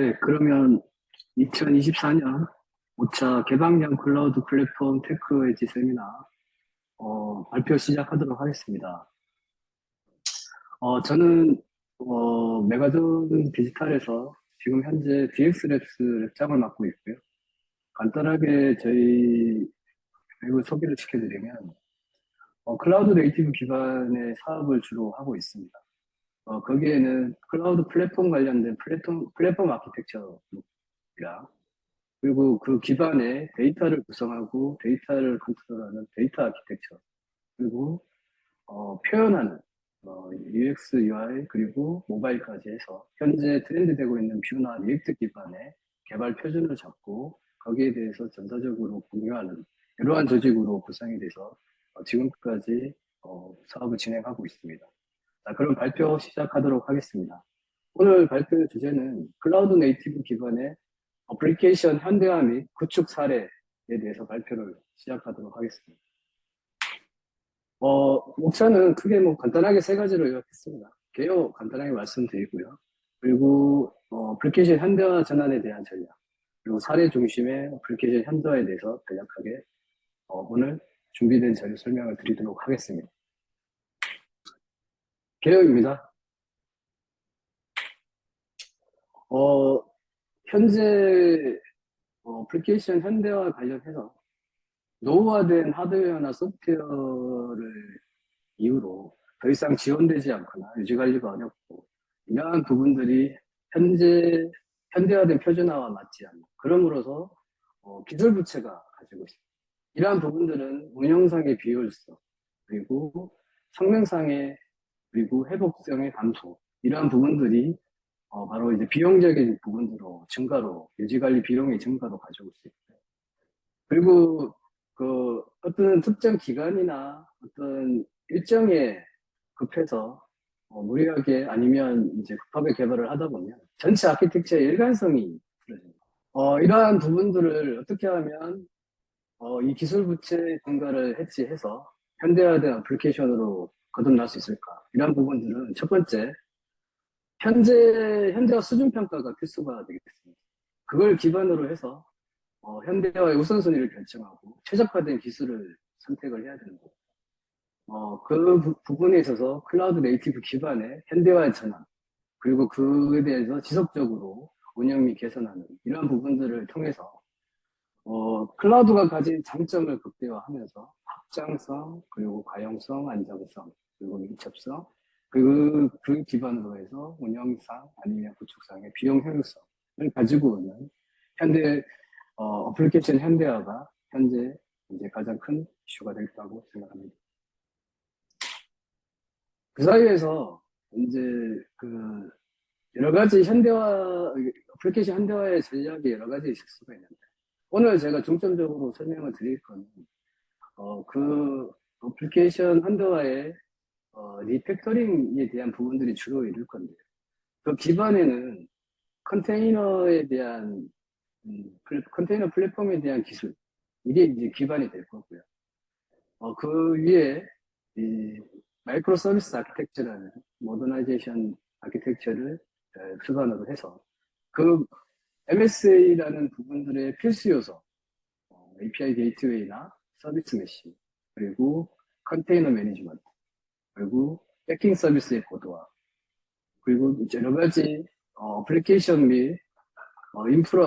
네, 그러면 2024년 5차 개방형 클라우드 플랫폼 테크 엣지 세미나 발표 시작하도록 하겠습니다. 저는 메가존 디지털에서 지금 현재 DX랩스 랩장을 맡고 있고요. 간단하게 저희 외부 소개를 시켜드리면 클라우드 네이티브 기반의 사업을 주로 하고 있습니다. 거기에는 클라우드 플랫폼 관련된 플랫폼 아키텍처가 그리고 그 기반에 데이터를 구성하고 데이터를 컨트롤하는 데이터 아키텍처, 그리고 표현하는 UX, UI, 그리고 모바일까지 해서 현재 트렌드되고 있는 뷰나 리액트 기반의 개발 표준을 잡고 거기에 대해서 전사적으로 공유하는 이러한 조직으로 구성이 돼서 지금까지 사업을 진행하고 있습니다. 자, 그럼 발표 시작하도록 하겠습니다. 오늘 발표 주제는 클라우드 네이티브 기반의 어플리케이션 현대화 및 구축 사례에 대해서 발표를 시작하도록 하겠습니다. 목차는 크게 간단하게 세 가지로 요약했습니다. 개요 간단하게 말씀드리고요. 그리고 어플리케이션 현대화 전환에 대한 전략, 그리고 사례 중심의 어플리케이션 현대화에 대해서 간략하게 오늘 준비된 자료 설명을 드리도록 하겠습니다. 개요입니다. 현재 어플리케이션 현대화 관련해서 노후화된 하드웨어나 소프트웨어를 이후로 더 이상 지원되지 않거나 유지 관리가 어렵고 이러한 부분들이 현대화된 표준화와 맞지 않는, 그러므로서 기술 부채가 가지고 있습니다. 이러한 부분들은 운영상의 비효율성, 그리고 성능상의, 그리고 회복성의 감소, 이러한 부분들이 바로 이제 비용적인 부분으로 증가로, 유지관리 비용의 증가로 가져올 수 있고요. 그리고 그 어떤 특정 기간이나 어떤 일정에 급해서 무리하게 아니면 이제 급하게 개발을 하다 보면 전체 아키텍처의 일관성이 틀어집니다. 이러한 부분들을 어떻게 하면 이 기술 부채 증가를 해치해서 현대화된 어플리케이션으로 거듭날 수 있을까? 이러한 부분들은 첫 번째, 현대화 수준 평가가 필수가 되겠습니다. 그걸 기반으로 해서 현대화의 우선순위를 결정하고 최적화된 기술을 선택을 해야 되는 거고, 그 부분에 있어서 클라우드 네이티브 기반의 현대화의 전환, 그리고 그에 대해서 지속적으로 운영 및 개선하는 이러한 부분들을 통해서 클라우드가 가진 장점을 극대화하면서 확장성, 그리고 가용성, 안정성, 그리고 밀접성, 그 기반으로 해서 운영상 아니면 구축상의 비용 효율성을 가지고 오는 현대 어플리케이션 현대화가 현재 이제 가장 큰 이슈가 되겠다고 생각합니다. 그 사이에서 이제 그 여러 가지 어플리케이션 현대화의 전략이 여러 가지 있을 수가 있는데, 오늘 제가 중점적으로 설명을 드릴 거는 그 어플리케이션 현대화의 리팩터링에 대한 부분들이 주로 이룰 건데요. 그 기반에는 컨테이너에 대한 컨테이너 플랫폼에 대한 기술, 이게 이제 기반이 될 거고요. 그 위에 이 마이크로 서비스 아키텍처라는 모더나이제이션 아키텍처를 기반으로 해서 그 MSA라는 부분들의 필수 요소, API 게이트웨이나 서비스 메시, 그리고 컨테이너 매니지먼트, 그리고 백킹 서비스의 고도화, 그리고 여러 가지 어플리케이션 및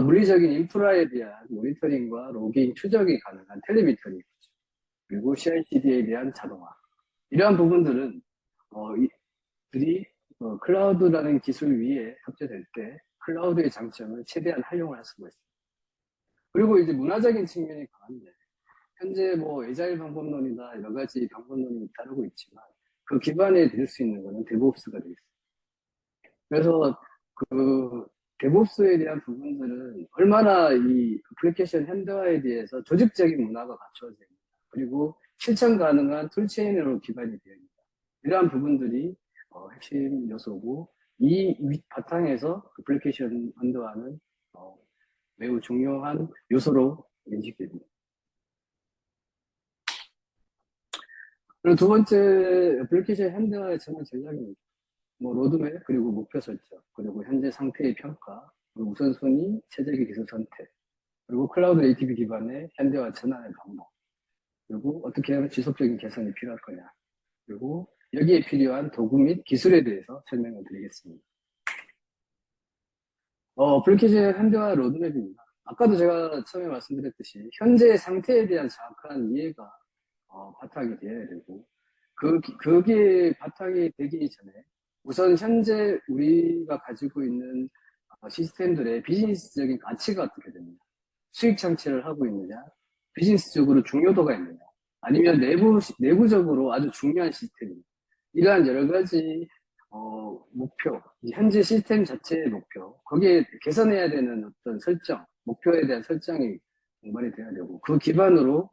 물리적인 인프라에 대한 모니터링과 로깅, 추적이 가능한 텔레미터링, 그리고 CI/CD에 대한 자동화. 이러한 부분들은 이들이 클라우드라는 기술 위에 탑재될 때 클라우드의 장점을 최대한 활용을 할 수가 있습니다. 그리고 이제 문화적인 측면이 강한데, 현재 에자일 방법론이나 여러 가지 방법론이 따르고 있지만 그 기반에 들 수 있는 것은 데브옵스가 되겠습니다. 그래서 그 데브옵스에 대한 부분들은 얼마나 이 어플리케이션 현대화에 대해서 조직적인 문화가 갖춰져 있다, 그리고 실천 가능한 툴체인으로 기반이 되어 있다, 이러한 부분들이 핵심 요소고, 이 바탕에서 어플리케이션 현대화는 매우 중요한 요소로 인식됩니다. 그리고 두 번째, 어플리케이션 현대화의 전환 전략입니다. 로드맵, 그리고 목표 설정, 그리고 현재 상태의 평가, 그리고 우선순위, 최적의 기술 선택, 그리고 클라우드 네이티브 기반의 현대화 전환의 방법, 그리고 어떻게 하면 지속적인 개선이 필요할 거냐, 그리고 여기에 필요한 도구 및 기술에 대해서 설명을 드리겠습니다. 어플리케이션 현대화 로드맵입니다. 아까도 제가 처음에 말씀드렸듯이 현재 상태에 대한 정확한 이해가 바탕이 되어야 되고 그게 바탕이 되기 전에 우선 현재 우리가 가지고 있는 시스템들의 비즈니스적인 가치가 어떻게 되느냐, 수익 창출을 하고 있느냐, 비즈니스적으로 중요도가 있느냐, 아니면 내부적으로 아주 중요한 시스템입니다. 이러한 여러 가지 목표, 현재 시스템 자체의 목표, 거기에 개선해야 되는 어떤 설정, 목표에 대한 설정이 공반이 되어야 되고, 그 기반으로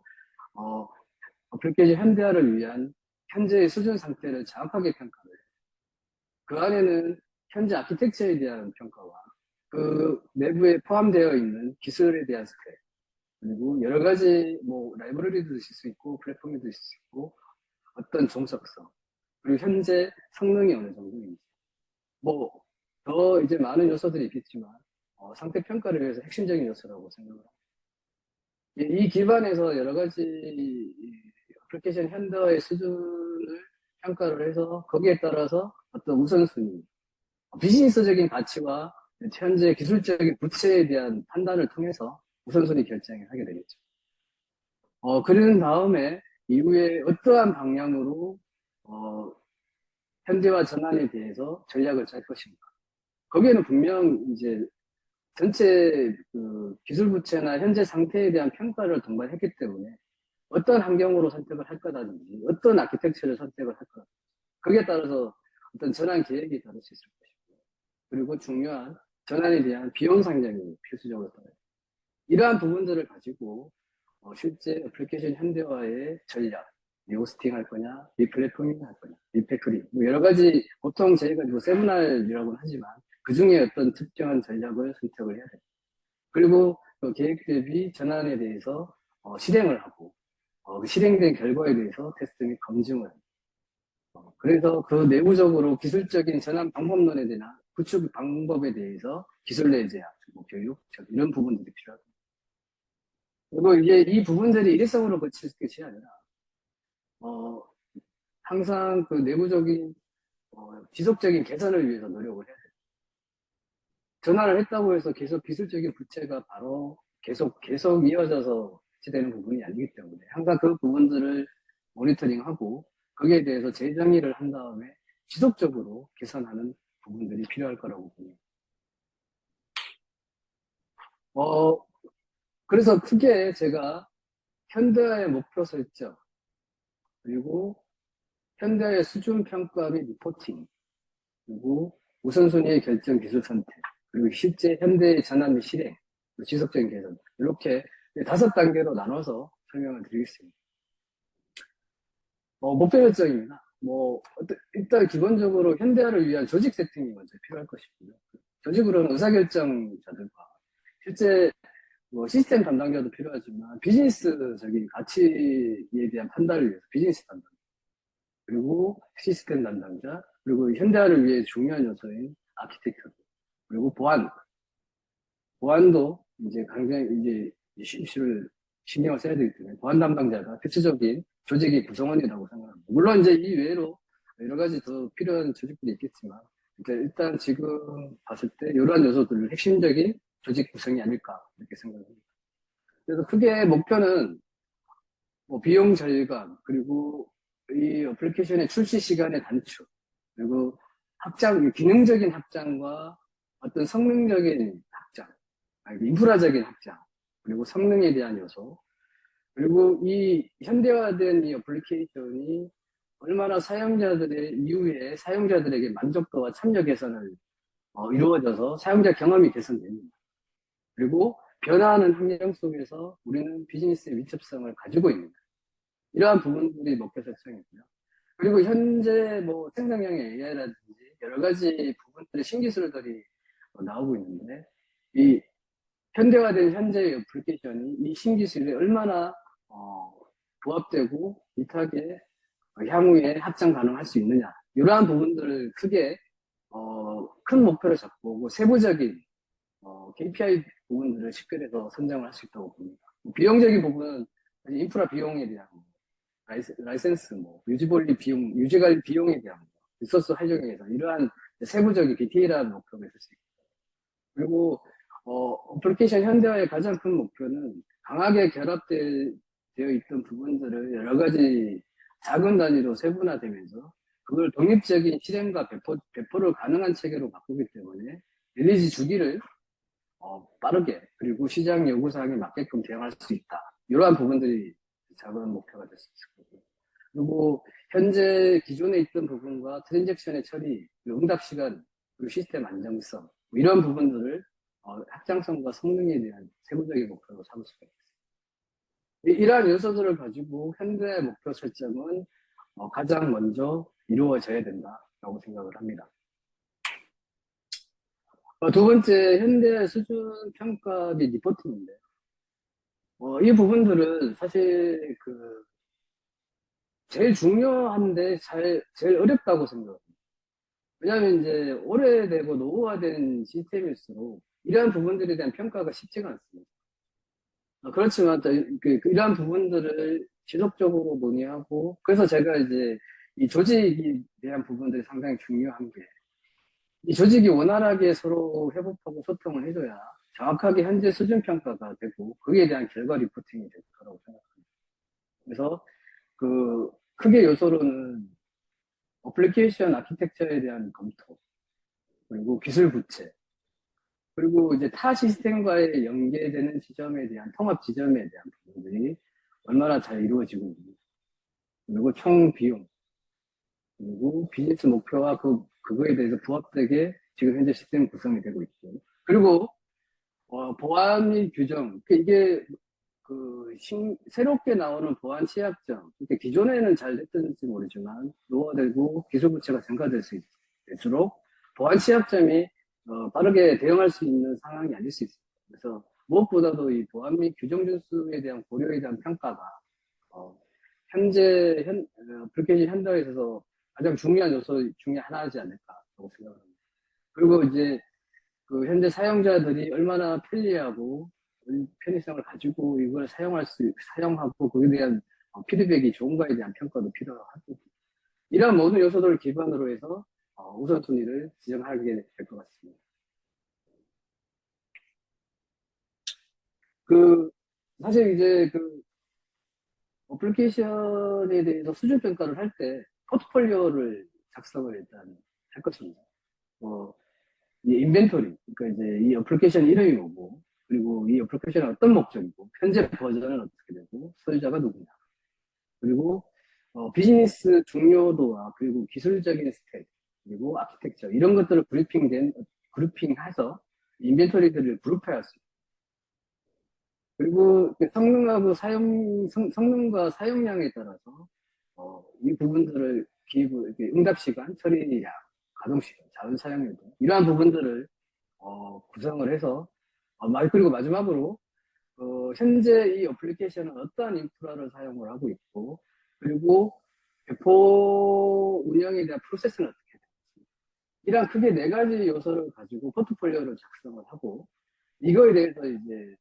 어플리케이션 현대화를 위한 현재의 수준 상태를 정확하게 평가를 해요. 그 안에는 현재 아키텍처에 대한 평가와 그 내부에 포함되어 있는 기술에 대한 스펙, 그리고 여러 가지 뭐 라이브러리도 있을 수 있고 플랫폼도 있을 수 있고 어떤 종속성, 그리고 현재 성능이 어느 정도인지, 뭐 더 이제 많은 요소들이 있겠지만 상태 평가를 위해서 핵심적인 요소라고 생각을 합니다. 이 기반에서 여러 가지 어플리케이션 현대화의 수준을 평가를 해서 거기에 따라서 어떤 우선순위, 비즈니스적인 가치와 현재 기술적인 부채에 대한 판단을 통해서 우선순위 결정을 하게 되겠죠. 그런 다음에 이후에 어떠한 방향으로 현대화 전환에 대해서 전략을 짤 것인가. 거기에는 분명 이제 전체 그 기술 부채나 현재 상태에 대한 평가를 동반했기 때문에 어떤 환경으로 선택을 할 거라든지 어떤 아키텍처를 선택을 할 거라든지 거기에 따라서 어떤 전환 계획이 다를 수 있을 것이고, 그리고 중요한 전환에 대한 비용 상정이 필수적으로 따라요. 이러한 부분들을 가지고 실제 어플리케이션 현대화의 전략, 리호스팅 할 거냐, 리플랫포밍 할 거냐, 리팩토링, 뭐 여러 가지, 보통 저희가 뭐 세분할이라고는 하지만 그 중에 어떤 특정한 전략을 선택을 해야 돼요. 그리고 그 계획 대비 전환에 대해서 실행을 하고 그 실행된 결과에 대해서 테스트 및 검증을 합니다. 그래서 그 내부적으로 기술적인 전환 방법론에 대한 구축 방법에 대해서 기술 내 제약, 뭐 교육, 이런 부분들이 필요합니다. 그리고 이제 이 부분들이 일회성으로 거칠 것이 아니라 항상 그 내부적인 지속적인 개선을 위해서 노력을 해야 돼요. 전환을 했다고 해서 계속 기술적인 부채가 바로 계속 이어져서 되는 부분이 아니기 때문에 항상 그 부분들을 모니터링하고 거기에 대해서 재정의를 한 다음에 지속적으로 개선하는 부분들이 필요할 거라고 봅니다. 그래서 크게 제가 현대화의 목표 설정, 그리고 현대화의 수준 평가 및 리포팅, 그리고 우선순위의 결정 기술 선택, 그리고 실제 현대의 전환 및 실행, 지속적인 개선, 이렇게 5단계로 나눠서 설명을 드리겠습니다. 목표 설정입니다. 일단 기본적으로 현대화를 위한 조직 세팅이 먼저 필요할 것이고요. 조직으로는 의사결정자들과 실제 시스템 담당자도 필요하지만 비즈니스적인 가치에 대한 판단을 위해서 비즈니스 담당자, 그리고 시스템 담당자, 그리고 현대화를 위해 중요한 요소인 아키텍처, 그리고 보안도 이제 굉장히 이제 이슈를 신경을 써야 되기 때문에 보안 담당자가 필수적인 조직의 구성원이라고 생각합니다. 물론 이제 이 외로 여러 가지 더 필요한 조직들이 있겠지만 일단 지금 봤을 때 이러한 요소들을 핵심적인 조직 구성이 아닐까 이렇게 생각합니다. 그래서 크게 목표는 비용 절감, 그리고 이 어플리케이션의 출시 시간의 단축, 그리고 기능적인 확장과 어떤 성능적인 확장, 인프라적인 확장, 그리고 성능에 대한 요소, 그리고 이 현대화된 이 어플리케이션이 얼마나 사용자들의 이후에 사용자들에게 만족도와 참여 개선을 이루어져서 사용자 경험이 개선됩니다. 그리고 변화하는 환경 속에서 우리는 비즈니스의 밀접성을 가지고 있는 이러한 부분들이 목표 설정이고요. 그리고 현재 생성형의 AI라든지 여러 가지 부분들의 신기술들이 나오고 있는데 이 현대화된 현재의 어플리케이션이 이 신기술에 얼마나 부합되고 미탁에 향후에 확장 가능할 수 있느냐, 이러한 부분들을 크게 큰 목표를 잡고 세부적인 KPI 부분들을 식별해서 선정을 할 수 있다고 봅니다. 비용적인 부분은 인프라 비용에 대한 라이센스, 유지관리 비용, 유지관리 비용에 대한 리소스 활용에서 이러한 세부적인 디테일한 목표가 있을 수 있고, 그리고 어플리케이션 현대화의 가장 큰 목표는 강하게 결합되어 있던 부분들을 여러 가지 작은 단위로 세분화되면서 그걸 독립적인 실행과 배포를 가능한 체계로 바꾸기 때문에 릴리즈 주기를 빠르게 그리고 시장 요구사항에 맞게끔 대응할 수 있다. 이러한 부분들이 작은 목표가 될 수 있을 거고. 그리고 현재 기존에 있던 부분과 트랜잭션의 처리, 응답 시간, 그리고 시스템 안정성 이런 부분들을 확장성과 성능에 대한 세부적인 목표로 삼을 수가 있습니다. 이러한 요소들을 가지고 현대 목표 설정은 가장 먼저 이루어져야 된다라고 생각을 합니다. 두 번째, 현대 수준 평가 및 리포팅인데, 이 부분들은 사실 제일 중요한데 제일 어렵다고 생각합니다. 왜냐하면 이제 오래되고 노후화된 시스템일수록 이러한 부분들에 대한 평가가 쉽지가 않습니다. 그렇지만 이러한 부분들을 지속적으로 논의하고, 그래서 제가 이제 이 조직에 대한 부분들이 상당히 중요한 게, 이 조직이 원활하게 서로 회복하고 소통을 해줘야 정확하게 현재 수준 평가가 되고, 그에 대한 결과 리포팅이 될 거라고 생각합니다. 그래서 크게 요소로는 어플리케이션 아키텍처에 대한 검토, 그리고 기술 부채, 그리고 이제 타 시스템과의 연계되는 지점에 대한 통합 지점에 대한 부분들이 얼마나 잘 이루어지고 있는지, 그리고 총 비용, 그리고 비즈니스 목표와 그거에 대해서 부합되게 지금 현재 시스템 구성이 되고 있고, 그리고 보안 및 규정, 이게 새롭게 나오는 보안 취약점, 기존에는 잘 됐는지 모르지만 노화되고 기술 부채가 증가될 수 있을수록 보안 취약점이 빠르게 대응할 수 있는 상황이 아닐 수 있습니다. 그래서 무엇보다도 이 보안 및 규정 준수에 대한 고려에 대한 평가가 현재 어플리케이션 현대화에 있어서 가장 중요한 요소 중에 하나이지 않을까라고 생각합니다. 그리고 이제 현재 사용자들이 얼마나 편리하고 편의성을 가지고 이걸 사용하고 그에 대한 피드백이 좋은가에 대한 평가도 필요하고, 이러한 모든 요소들을 기반으로 해서 우선순위를 지정하게 될 것 같습니다. 사실 이제 어플리케이션에 대해서 수준 평가를 할 때 포트폴리오를 작성을 일단 할 것입니다. 이 인벤토리, 그러니까 이제 이 어플리케이션 이름이 뭐고, 그리고 이 어플리케이션은 어떤 목적이고, 현재 버전은 어떻게 되고, 소유자가 누구냐, 그리고 비즈니스 중요도와 그리고 기술적인 스택, 그리고 아키텍처 이런 것들을 그룹핑해서 인벤토리들을 그룹화할 수 있고, 그리고 성능과 사용량에 따라서 이 부분들을 응답 시간, 처리량, 가동 시간, 자원 사용률도 이러한 부분들을 구성을 해서 그리고 마지막으로 현재 이 어플리케이션은 어떠한 인프라를 사용을 하고 있고, 그리고 배포 운영에 대한 프로세스는 어떻게 되는지, 이런 크게 네 가지 요소를 가지고 포트폴리오를 작성을 하고, 이거에 대해서 이제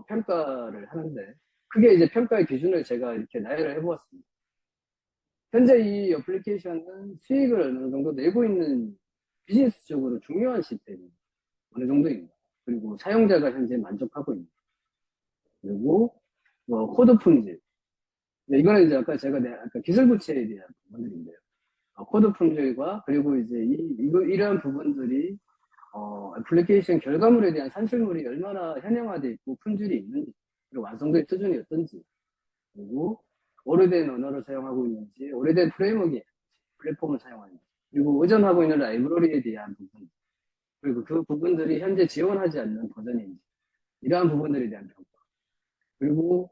평가를 하는데, 크게 이제 평가의 기준을 제가 이렇게 나열을 해보았습니다. 현재 이 어플리케이션은 수익을 어느 정도 내고 있는 비즈니스적으로 중요한 시스템이 어느 정도입니다. 그리고 사용자가 현재 만족하고 있는, 그리고 코드 품질. 이거는 이제 아까 기술 부채에 대한 부분들인데요. 코드 품질과 그리고 이제 이러한 부분들이 애플리케이션 결과물에 대한 산출물이 얼마나 현형화되어 있고 품질이 있는지, 그리고 완성도의 수준이 어떤지, 그리고 오래된 언어를 사용하고 있는지, 오래된 프레임워크에 플랫폼을 사용하는지, 그리고 의존하고 있는 라이브러리에 대한 부분, 그리고 그 부분들이 현재 지원하지 않는 버전인지, 이러한 부분들에 대한 평가, 그리고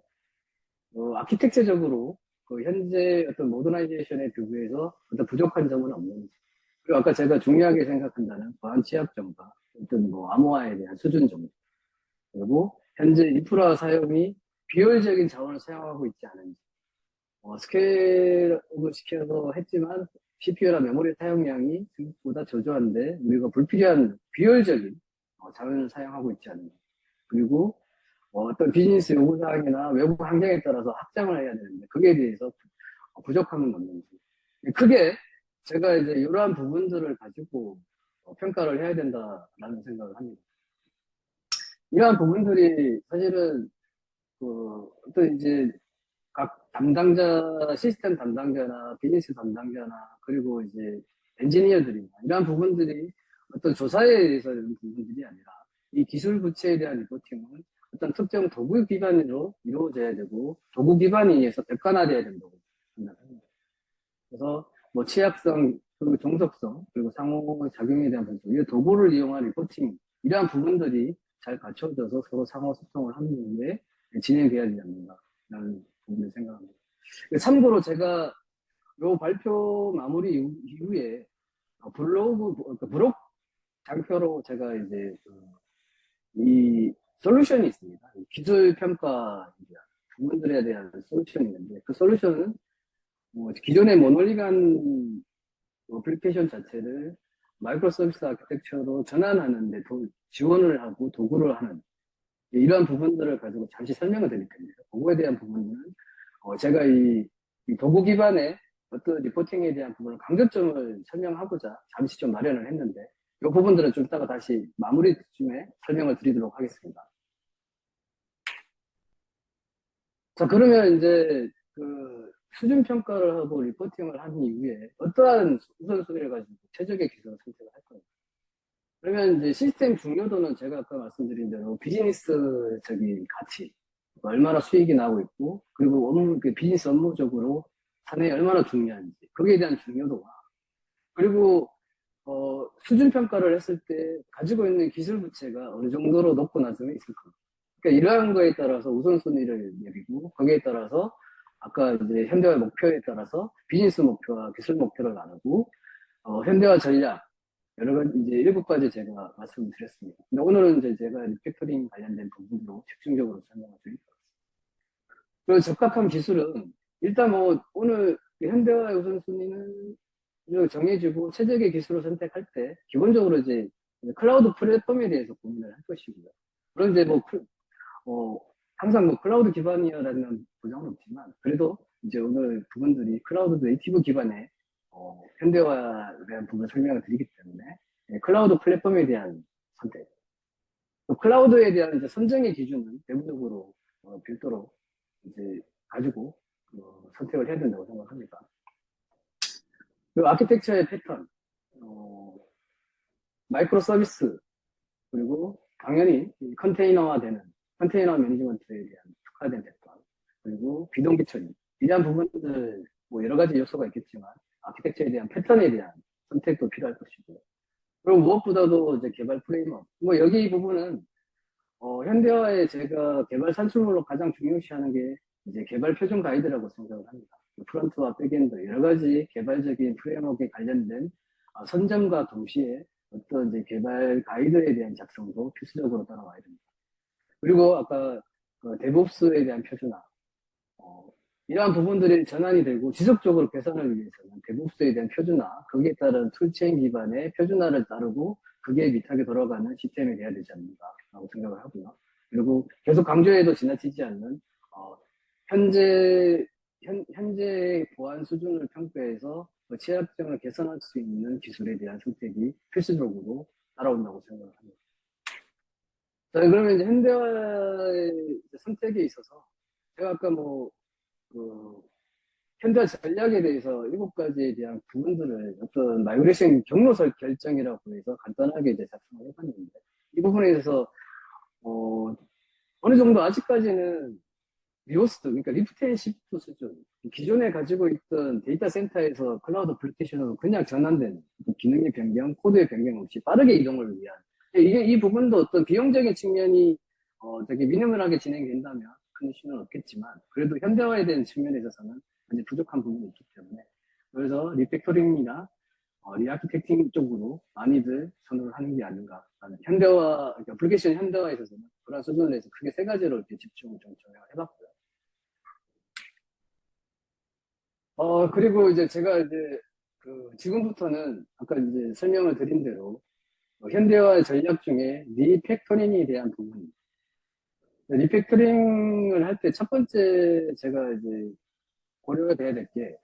아키텍처적으로 현재 어떤 모더나이제이션에 비교해서 어떤 부족한 점은 없는지, 그리고 아까 제가 중요하게 생각한다는 보안 취약점과 어떤 암호화에 대한 수준 정도, 그리고 현재 인프라 사용이 비효율적인 자원을 사용하고 있지 않은지, 스케일업을 시켜서 했지만 CPU나 메모리 사용량이 생각보다 저조한데 우리가 불필요한 비효율적인 자원을 사용하고 있지 않나. 그리고 어떤 비즈니스 요구사항이나 외부 환경에 따라서 확장을 해야 되는데 거기에 대해서 부족함은 없는지. 크게 제가 이제 이러한 부분들을 가지고 평가를 해야 된다라는 생각을 합니다. 이러한 부분들이 사실은 어떤 이제 각 담당자, 시스템 담당자나 비즈니스 담당자나 그리고 이제 엔지니어들이나 이러한 부분들이 어떤 조사에 의해서 이런 부분들이 아니라 이 기술 부채에 대한 리포팅은 어떤 특정 도구 기반으로 이루어져야 되고 도구 기반에 의해서 객관화돼야 된다고 생각합니다. 그래서 뭐 취약성, 그리고 종속성, 그리고 상호작용에 대한 분석, 이 도구를 이용한 리포팅 이러한 부분들이 잘 갖춰져서 서로 상호 소통을 하는 후에 진행돼야 되지 않는가라는 부분을 생각합니다. 참고로 제가 요 발표 마무리 이후에 블록 장표로 제가 이제 이 솔루션이 있습니다. 기술 평가에 대한 부분들에 대한 솔루션이 있는데 그 솔루션은 기존의 모놀리간 어플리케이션 자체를 마이크로 서비스 아키텍처로 전환하는데 지원을 하고 도구를 하는 이러한 부분들을 가지고 잠시 설명을 드릴 텐데요. 그거에 대한 부분은 제가 이 도구 기반의 어떤 리포팅에 대한 부분을 강조점을 설명하고자 잠시 좀 마련을 했는데 이 부분들은 좀 이따가 다시 마무리쯤에 설명을 드리도록 하겠습니다. 자, 그러면 이제 수준 평가를 하고 리포팅을 한 이후에 어떠한 우선순위를 가지고 최적의 기술을 선택을 할 겁니다. 그러면 이제 시스템 중요도는 제가 아까 말씀드린 대로 비즈니스적인 가치, 얼마나 수익이 나오고 있고, 그리고 비즈니스 업무적으로 사내에 얼마나 중요한지, 거기에 대한 중요도와, 그리고 수준 평가를 했을 때 가지고 있는 기술 부채가 어느 정도로 높고 낮음이 있을 겁니다. 그러니까 이러한 거에 따라서 우선순위를 내리고 거기에 따라서 아까 이제 현대화 목표에 따라서 비즈니스 목표와 기술 목표를 나누고 현대화 전략 여러 가지 이제 7가지 제가 말씀을 드렸습니다. 근데 오늘은 이제 제가 리팩토링 관련된 부분으로 집중적으로 설명을 드릴 것 같습니다. 그리고 적합한 기술은 일단 오늘 현대화 우선순위는 정해지고 최적의 기술을 선택할 때 기본적으로 이제 클라우드 플랫폼에 대해서 고민을 할 것이고요. 그런 이제 항상 클라우드 기반이라는 보장은 없지만 그래도 이제 오늘 부분들이 클라우드 네이티브 기반의 현대화에 대한 부분을 설명을 드리기 때문에 클라우드 플랫폼에 대한 선택, 또 클라우드에 대한 이제 선정의 기준은 내부적으로 별도로 이제 가지고 선택을 해야 된다고 생각합니다. 그리고 아키텍처의 패턴, 마이크로 서비스, 그리고 당연히 컨테이너화되는 컨테이너 매니지먼트에 대한 특화된 패턴, 그리고 비동기 처리, 이러한 부분들 여러 가지 요소가 있겠지만 아키텍처에 대한 패턴에 대한 선택도 필요할 것이고요. 그리고 무엇보다도 이제 개발 프레임워크, 여기 이 부분은 현대화에 제가 개발 산출물로 가장 중요시하는 게 이제 개발 표준 가이드라고 생각을 합니다. 프론트와 백엔드 여러 가지 개발적인 프레임워크에 관련된 선점과 동시에 어떤 이제 개발 가이드에 대한 작성도 필수적으로 따라와야 됩니다. 그리고 아까 데브옵스에 대한 표준화, 이러한 부분들이 전환이 되고 지속적으로 개선을 위해서는 데브옵스에 대한 표준화, 거기에 따른 툴체인 기반의 표준화를 따르고 그게 밑하게 돌아가는 시스템이 돼야 되지 않는가라고 생각을 하고요. 그리고 계속 강조해도 지나치지 않는 현재 보안 수준을 평가해서 취약점을 개선할 수 있는 기술에 대한 선택이 필수적으로 따라온다고 생각을 합니다. 자, 그러면 이제 현대화의 선택에 있어서 제가 아까 현대화 전략에 대해서 7가지에 대한 부분들을 어떤 마이그레이션 경로설 결정이라고 해서 간단하게 이제 작성을 해봤는데 이 부분에 대해서 어느 정도 아직까지는 리호스트, 그러니까 리프트 앤 시프트 수준, 기존에 가지고 있던 데이터 센터에서 클라우드 어플리케이션으로 그냥 전환된 기능의 변경, 코드의 변경 없이 빠르게 이동을 위한 이 부분도 어떤 비용적인 측면이 되게 미니멀하게 진행된다면 큰 이슈는 없겠지만 그래도 현대화에 대한 측면에 있어서는 아직 부족한 부분이 있기 때문에 그래서 리팩토링이나 리아키텍팅 쪽으로 많이들 선호를 하는 게 아닌가 하는 현대화, 그러니까 어플리케이션 현대화에 있어서는 그런 수준을 해서 크게 3가지로 이렇게 집중을 좀 해봤고요. 그리고 이제 제가 이제 지금부터는 아까 이제 설명을 드린 대로 현대화 전략 중에 리팩토링에 대한 부분. 리팩토링을 할 때 첫 번째 제가 이제 고려가 돼야 될 게,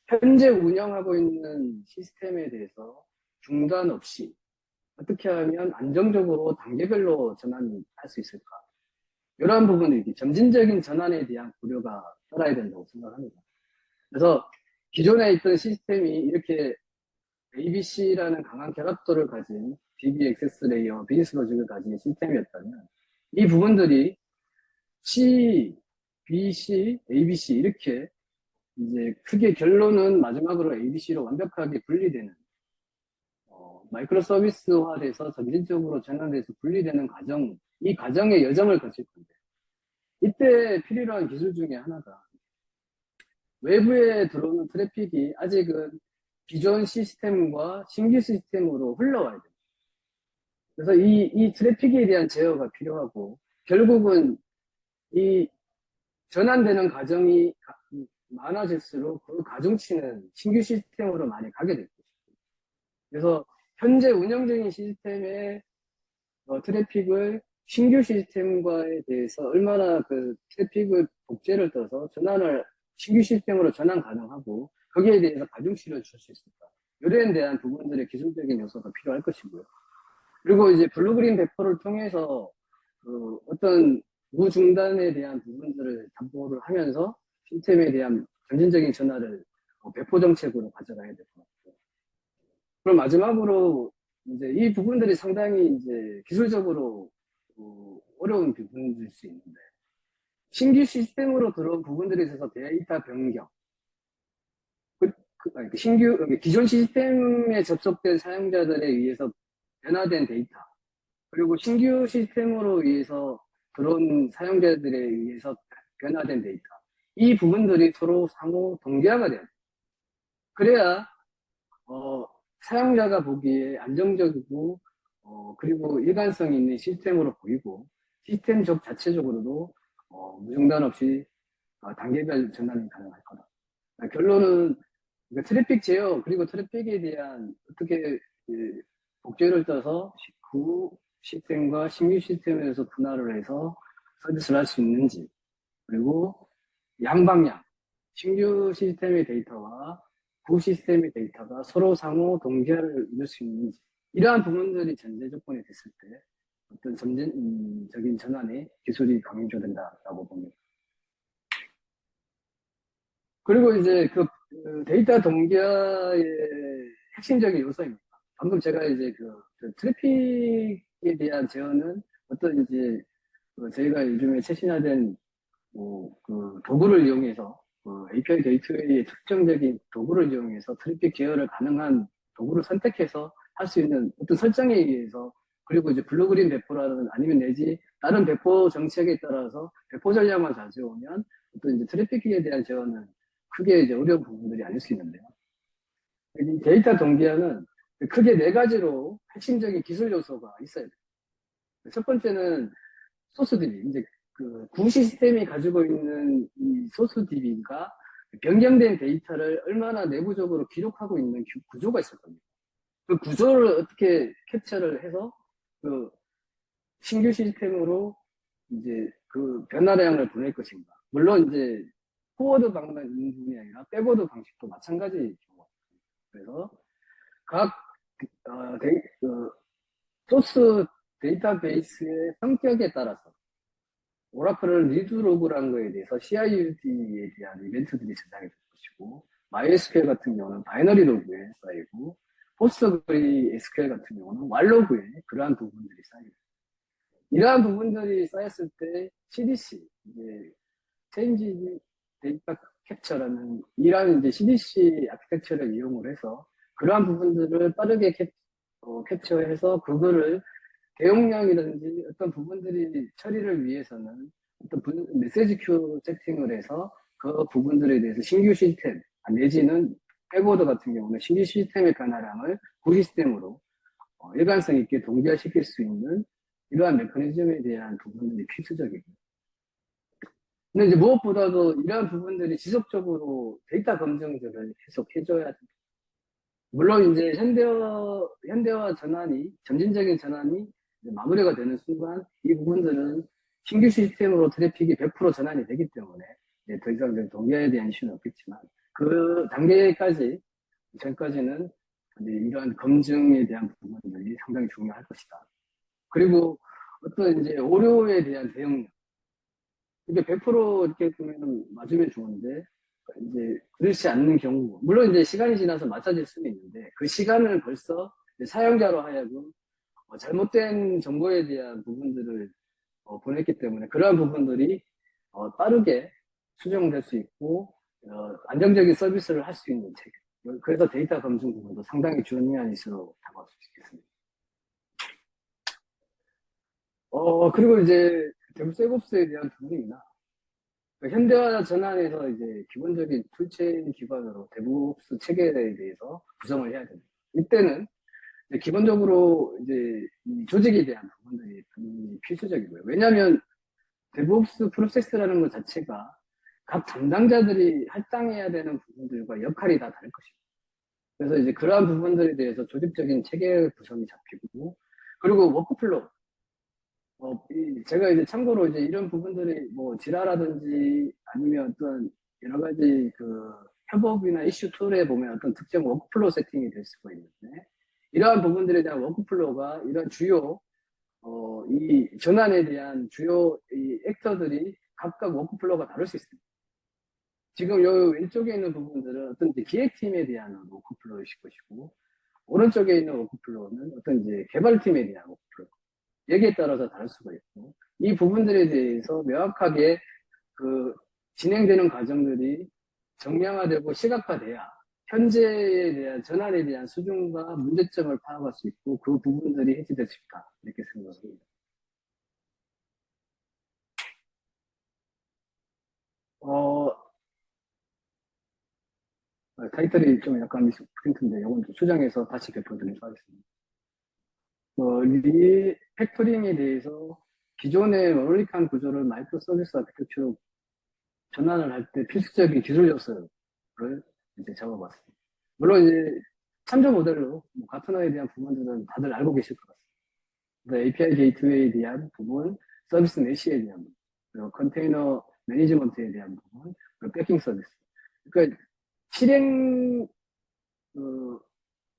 현재 운영하고 있는 시스템에 대해서 중단 없이 어떻게 하면 안정적으로 단계별로 전환할 수 있을까? 이러한 부분이 점진적인 전환에 대한 고려가 따라야 된다고 생각합니다. 그래서 기존에 있던 시스템이 이렇게 ABC라는 강한 결합도를 가진 DB 액세스 레이어, 비즈니스 로직을 가진 시스템이었다면 이 부분들이 C, B, C, ABC 이렇게 이제 크게 결론은 마지막으로 ABC로 완벽하게 분리되는 마이크로 서비스화돼서 점진적으로 전환돼서 분리되는 과정, 이 과정의 여정을 거칠 건데 이때 필요한 기술 중에 하나가 외부에 들어오는 트래픽이 아직은 기존 시스템과 신규 시스템으로 흘러와야 돼요. 그래서 이 트래픽에 대한 제어가 필요하고 결국은 이 전환되는 과정이 많아질수록 그 가중치는 신규 시스템으로 많이 가게 될 것이고 그래서 현재 운영 중인 시스템의 트래픽을 신규 시스템과에 대해서 얼마나 그 트래픽을 복제를 떠서 전환을 신규 시스템으로 전환 가능하고 거기에 대해서 가중치를 줄 수 있을까? 이런 대한 부분들의 기술적인 요소가 필요할 것이고요. 그리고 이제 블루그린 배포를 통해서 그 어떤 무중단에 대한 부분들을 담보를 하면서 시스템에 대한 점진적인 전환을 배포 정책으로 가져가야 될 것 같아요. 그럼 마지막으로 이제 이 부분들이 상당히 이제 기술적으로 어려운 부분일 수 있는데 신규 시스템으로 들어온 부분들에 있어서 데이터 변경, 기존 시스템에 접속된 사용자들에 의해서 변화된 데이터, 그리고 신규 시스템으로 의해서 들어온 사용자들에 의해서 변화된 데이터, 이 부분들이 서로 상호 동기화가 돼요. 그래야 사용자가 보기에 안정적이고 그리고 일관성 있는 시스템으로 보이고 시스템적 자체적으로도 무중단 없이 단계별 전환이 가능할 거다. 결론은 트래픽 제어 그리고 트래픽에 대한 어떻게 복제를 떠서 구 시스템과 신규 시스템에서 분할을 해서 서비스를 할 수 있는지 그리고 양방향 신규 시스템의 데이터와 구 시스템의 데이터가 서로 상호 동기화를 이룰 수 있는지 이러한 부분들이 전제 조건이 됐을 때 어떤 점진적인 전환의 기술이 강조된다라고 봅니다. 그리고 이제 그 데이터 동기화의 핵심적인 요소입니다. 방금 제가 이제 그 트래픽에 대한 제어는 어떤 이제 저희가 요즘에 최신화된 그 도구를 이용해서 API 게이트웨이의 특정적인 도구를 이용해서 트래픽 제어를 가능한 도구를 선택해서 할 수 있는 어떤 설정에 의해서 그리고 이제 블루그린 배포라는 아니면 내지 다른 배포 정책에 따라서 배포 전략만 가져오면 어떤 이제 트래픽에 대한 제어는 크게 이제 어려운 부분들이 아닐 수 있는데요. 이 데이터 동기화는 크게 네 가지로 핵심적인 기술 요소가 있어야 돼요. 첫 번째는 소스 DB. 이제 구 시스템이 가지고 있는 이 소스 DB가 변경된 데이터를 얼마나 내부적으로 기록하고 있는 구조가 있을 겁니다. 그 구조를 어떻게 캡처를 해서 그 신규 시스템으로 이제 그 변화량을 보낼 것인가. 물론 이제 포워드 방식만 있는 부분이 아니라 백워드 방식도 마찬가지 경우. 그래서 각 소스 데이터베이스의 성격에 따라서 오라클은 리드로그라는 거에 대해서 CIUD에 대한 이벤트들이 저장이 될 것이고 MySQL 같은 경우는 바이너리 로그에 쌓이고 포스트그레이SQL 같은 경우는 왈로그에 그러한 부분들이 쌓입니다. 이러한 부분들이 쌓였을 때 CDC, 이제 체인지 데이터 캡처라는 이러한 이제 CDC 아키텍처를 이용을 해서 그러한 부분들을 빠르게 캡처해서 그거를 대용량이라든지 어떤 부분들이 처리를 위해서는 어떤 메시지 큐 세팅을 해서 그 부분들에 대해서 신규 시스템 내지는 백워드 같은 경우는 신규 시스템의 변화량을 구 시스템으로 일관성 있게 동기화시킬 수 있는 이러한 메커니즘에 대한 부분들이 필수적이고 근데 이제 무엇보다도 이러한 부분들이 지속적으로 데이터 검증들을 계속 해줘야 됩니다. 물론 이제 현대화 전환이, 점진적인 전환이 이제 마무리가 되는 순간 이 부분들은 신규 시스템으로 트래픽이 100% 전환이 되기 때문에 이제 더 이상 동기화에 대한 이슈는 없겠지만 그 단계까지, 전까지는 이제 이러한 검증에 대한 부분들이 상당히 중요할 것이다. 그리고 어떤 이제 오류에 대한 대응력. 이게 100% 이렇게 보면 맞으면 좋은데, 이제 그렇지 않는 경우, 물론 이제 시간이 지나서 맞아질 수는 있는데, 그 시간을 벌써 사용자로 하여금 잘못된 정보에 대한 부분들을 보냈기 때문에 그러한 부분들이 빠르게 수정될 수 있고 안정적인 서비스를 할 수 있는 체계. 그래서 데이터 검증 부분도 상당히 중요한 이슈로 다가올 수 있겠습니다. 그리고 이제 데브세곱스에 대한 부분이나 현대화 전환에서 이제 기본적인 툴체인 기반으로 데브옵스 체계에 대해서 구성을 해야 됩니다. 이때는 기본적으로 이제 이 조직에 대한 부분들이 필수적이고요. 왜냐하면 데브옵스 프로세스라는 것 자체가 각 담당자들이 할당해야 되는 부분들과 역할이 다 다를 것입니다. 그래서 이제 그러한 부분들에 대해서 조직적인 체계 구성이 잡히고, 그리고 워크플로우. 제가 이제 참고로 이제 이런 부분들이 뭐 지라라든지 아니면 어떤 여러 가지 그 협업이나 이슈 툴에 보면 어떤 특정 워크플로우 세팅이 될 수가 있는데, 이러한 부분들에 대한 워크플로우가 이런 주요 이 전환에 대한 주요 이 액터들이 각각 워크플로우가 다를 수 있습니다. 지금 요 왼쪽에 있는 부분들은 어떤 이제 기획팀에 대한 워크플로우이실 것이고, 오른쪽에 있는 워크플로우는 어떤 이제 개발팀에 대한 워크플로우. 여기에 따라서 다를 수가 있고, 이 부분들에 대해서 명확하게 그 진행되는 과정들이 정량화되고 시각화돼야 현재에 대한 전환에 대한 수준과 문제점을 파악할 수 있고 그 부분들이 해지될 수 있다, 이렇게 생각합니다. 타이틀이 좀 약간 미스프린트인데 이건 좀 수정해서 다시 배포드리도록 하겠습니다. 리팩토링에 대해서 기존의 모노릭한 구조를 마이크로 서비스 아키텍처로 전환을 할 때 필수적인 기술 요소를 이제 적어봤습니다. 물론 이제 참조 모델로 가트너에 대한 부분들은 다들 알고 계실 것 같습니다. API 게이트웨이에 대한 부분, 서비스 메시에 대한 부분, 그리고 컨테이너 매니지먼트에 대한 부분, 그리고 패킹 서비스. 그러니까 실행,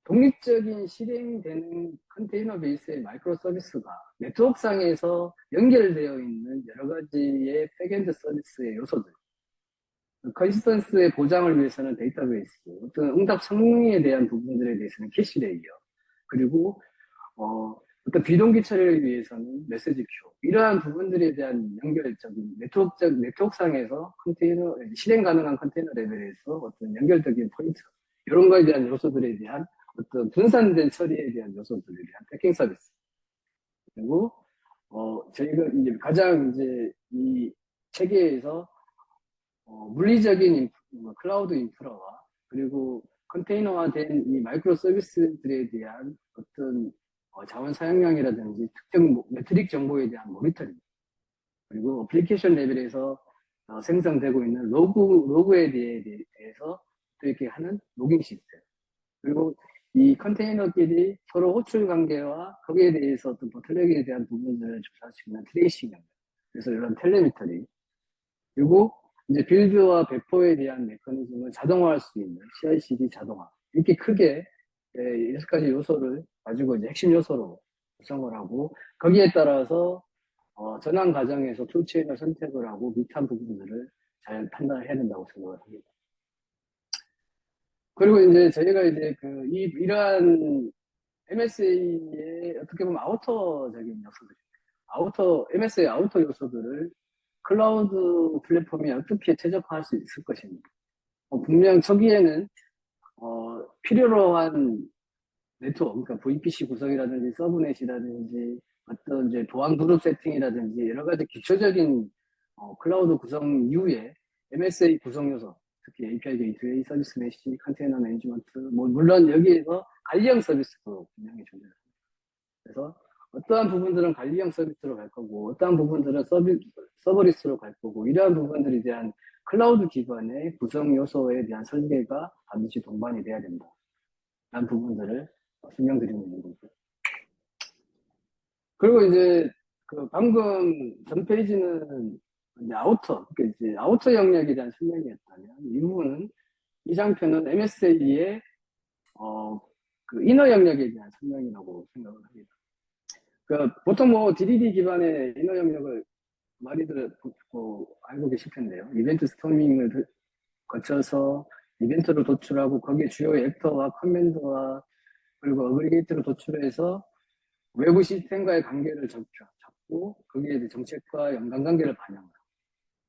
독립적인 실행되는 컨테이너 베이스의 마이크로 서비스가 네트워크상에서 연결되어 있는 여러 가지의 백엔드 서비스의 요소들, 컨시스턴스의 보장을 위해서는 데이터베이스, 어떤 응답 성능에 대한 부분들에 대해서는 캐시 레이어, 그리고 어떤 비동기 처리를 위해서는 메시지 큐, 이러한 부분들에 대한 연결적인 네트워크상에서 컨테이너 실행 가능한 컨테이너 레벨에서 어떤 연결적인 포인트, 이런 거에 대한 요소들에 대한 어떤 분산된 처리에 대한 요소들에 대한 패킹 서비스. 그리고 저희가 이제 가장 이제 이 체계에서 물리적인 클라우드 인프라와 그리고 컨테이너화된 이 마이크로 서비스들에 대한 어떤 자원 사용량이라든지 특정 매트릭 정보에 대한 모니터링, 그리고 어플리케이션 레벨에서 생성되고 있는 로그에 대해서 또 이렇게 하는 로깅 시스템, 그리고 이 컨테이너끼리 서로 호출 관계와 거기에 대해서 어떤 보틀렉에 대한 부분들을 조사할 수 있는 트레이싱, 그래서 이런 텔레미터리, 그리고 이제 빌드와 배포에 대한 메커니즘을 자동화할 수 있는 CI/CD 자동화, 이렇게 크게 6가지 요소를 가지고 이제 핵심 요소로 구성을 하고, 거기에 따라서 전환 과정에서 툴체인을 선택을 하고 밑한 부분들을 잘 판단을 해야 된다고 생각을 합니다. 그리고 이제 저희가 이제 이러한 MSA의 어떻게 보면 아우터적인 요소들, MSA 아우터 요소들을 클라우드 플랫폼이 어떻게 최적화할 수 있을 것입니다. 분명 초기에는 필요로 한 네트워크, 그러니까 VPC 구성이라든지 서브넷이라든지 어떤 이제 보안 그룹 세팅이라든지 여러 가지 기초적인 클라우드 구성 이후에 MSA 구성 요소, 특히 API 게이트웨이, 서비스 메시, 컨테이너 매니지먼트, 물론 여기에서 관리형 서비스도 분명히 존재합니다. 그래서 어떠한 부분들은 관리형 서비스로 갈 거고, 어떠한 부분들은 서버리스로 갈 거고, 이러한 부분들에 대한 클라우드 기반의 구성 요소에 대한 설계가 반드시 동반이 돼야 된다. 부분들을 설명드리는 거고요. 그리고 이제 그 방금 전 페이지는 이제 아우터, 그러니까 이제 아우터 영역에 대한 설명이었다면 이 부분은 이 장편은 MSA의 그 이너 영역에 대한 설명이라고 생각을 합니다. 그 보통 뭐 DDD 기반의 이너 영역을 많이들 알고 계실 텐데요. 이벤트 스토밍을 거쳐서 이벤트로 도출하고 거기에 주요 액터와 커맨드와 그리고 어그리게이트로 도출해서 외부 시스템과의 관계를 잡고 거기에 이제 정책과 연관관계를 반영하고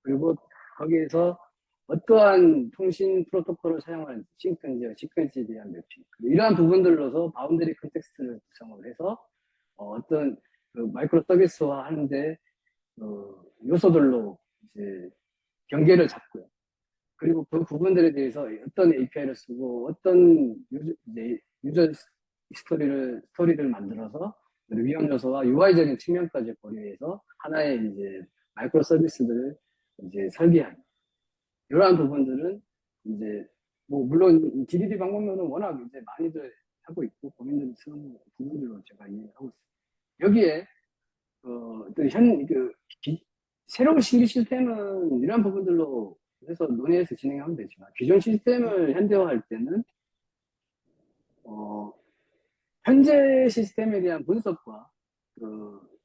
그리고 거기에서 어떠한 통신 프로토콜을 사용하는지 시퀀스에 대한 매핑 이러한 부분들로서 바운더리 컨텍스트를 구성을 해서 어떤 그 마이크로 서비스화 하는데 요소들로 이제 경계를 잡고요. 그리고 그 부분들에 대해서 어떤 API를 쓰고 어떤 유저 스토리를 만들어서 위험 요소와 UI적인 측면까지 고려해서 하나의 이제 마이크로 서비스들을 이제 설계하는 이러한 부분들은 이제 뭐 물론 DDD 방법론은 워낙 이제 많이들 하고 있고 고민들이 쓰는 부분들로 제가 이해하고 있습니다. 여기에 새로운 신규 시스템은 이러한 부분들로 해서 논의해서 진행하면 되지만 기존 시스템을 현대화할 때는 현재 시스템에 대한 분석과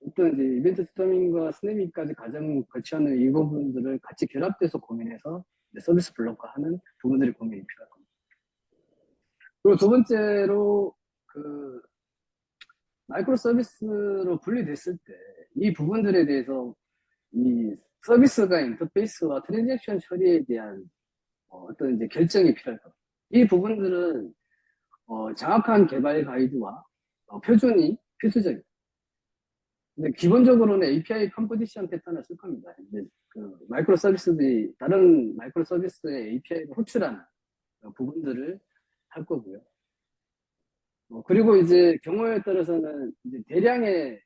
어떤 이제 이벤트 스토밍과 스냅밍까지 가장 거치하는 이 부분들을 같이 결합돼서 고민해서 서비스 블록화하는 부분들이 고민이 필요할 겁니다. 그리고 두 번째로 마이크로 서비스로 분리됐을 때 이 부분들에 대해서 이 서비스가 인터페이스와 트랜잭션 처리에 대한 어떤 이제 결정이 필요할 겁니다. 이 부분들은 정확한 개발 가이드와 표준이 필수적입니다. 근데 기본적으로는 API 컴포지션 패턴을 쓸 겁니다. 이제 마이크로 서비스들이 다른 마이크로 서비스의 API를 호출하는 부분들을 할 거고요. 그리고 이제 경우에 따라서는 이제 대량의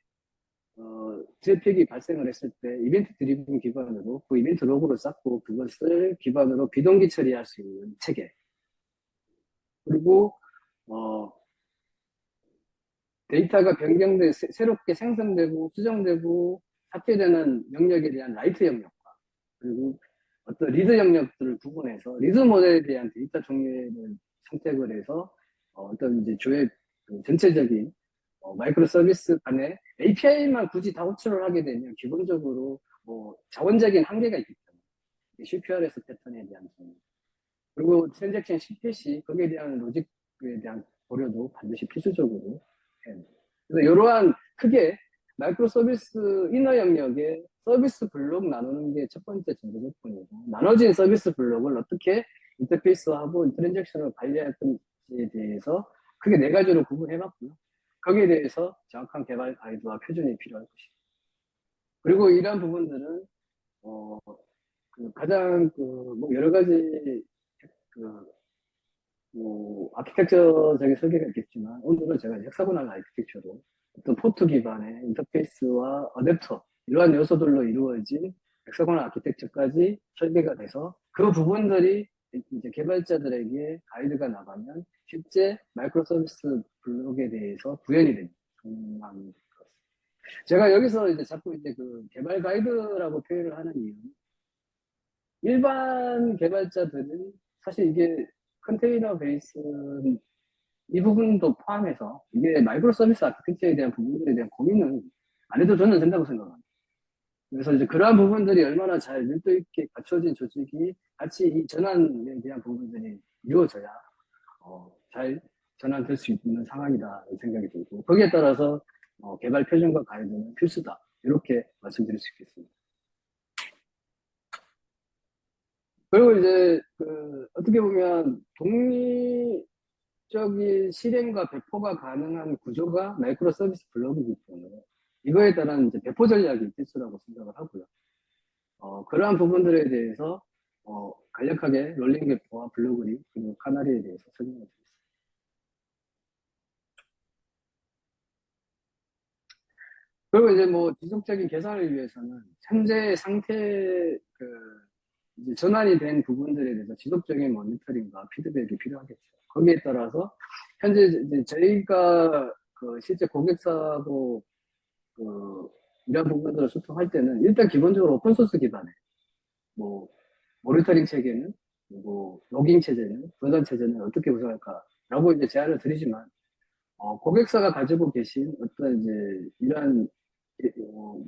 트래픽이 발생을 했을 때 이벤트 드리븐 기반으로 그 이벤트 로그를 쌓고 그것을 기반으로 비동기 처리할 수 있는 체계 그리고 데이터가 변경돼 새롭게 생성되고 수정되고 삭제되는 영역에 대한 라이트 영역과 그리고 어떤 리드 영역들을 구분해서 리드 모델에 대한 데이터 종류를 선택을 해서 어떤 이제 조회 전체적인 마이크로 서비스 간에 API만 굳이 다 호출을 하게 되면 기본적으로 뭐 자원적인 한계가 있기 때문에 CPRS 패턴에 대한 점유 그리고 트랜잭션 CPC 거기에 대한 로직에 대한 고려도 반드시 필수적으로 해야 됩니다. 그래서 이러한 크게 마이크로 서비스 이너 영역에 서비스 블록 나누는 게 첫 번째 전제 조건이고 나눠진 서비스 블록을 어떻게 인터페이스하고 트랜잭션을 관리할 건지에 대해서 크게 네 가지로 구분해봤고요. 거기에 대해서 정확한 개발 가이드와 표준이 필요할 것입니다. 그리고 이러한 부분들은 가장 뭐 여러 가지 뭐 아키텍처적인 설계가 있겠지만 오늘은 제가 헥사고널 아키텍처로 어떤 포트 기반의 인터페이스와 어댑터 이러한 요소들로 이루어진 헥사고널 아키텍처까지 설계가 돼서 그 부분들이 이제 개발자들에게 가이드가 나가면 실제 마이크로 서비스 블록에 대해서 구현이 됩니다. 제가 여기서 이제 자꾸 이제 개발 가이드라고 표현을 하는 이유는 일반 개발자들은 사실 이게 컨테이너 베이스 이 부분도 포함해서 이게 마이크로 서비스 아키텍처에 대한 부분들에 대한 고민은 안 해도 저는 된다고 생각합니다. 그래서 이제 그러한 부분들이 얼마나 잘 밀도 있게 갖춰진 조직이 같이 이 전환에 대한 부분들이 이루어져야 잘 전환될 수 있는 상황이다 생각이 들고 거기에 따라서 개발 표준과 가이드는 필수다 이렇게 말씀드릴 수 있겠습니다. 그리고 이제 어떻게 보면 독립적인 실행과 배포가 가능한 구조가 마이크로 서비스 블록이기 때문에 이거에 따른 이제 배포 전략이 필수라고 생각을 하고요. 그러한 부분들에 대해서 간략하게 롤링 배포와 블록그림 그리고 카나리에 대해서 설명을 드리겠습니다. 그리고 이제 뭐 지속적인 개선을 위해서는 현재 상태 이제 전환이 된 부분들에 대해서 지속적인 모니터링과 피드백이 필요하겠죠. 거기에 따라서 현재 이제 저희가 그 실제 고객사하고 그 이런 부분들을 소통할 때는 일단 기본적으로 오픈소스 기반의 뭐 모니터링 체계는 그리고 로깅 체제는 분산 체제는 어떻게 구성할까라고 이제 제안을 드리지만 고객사가 가지고 계신 어떤 이제 이러한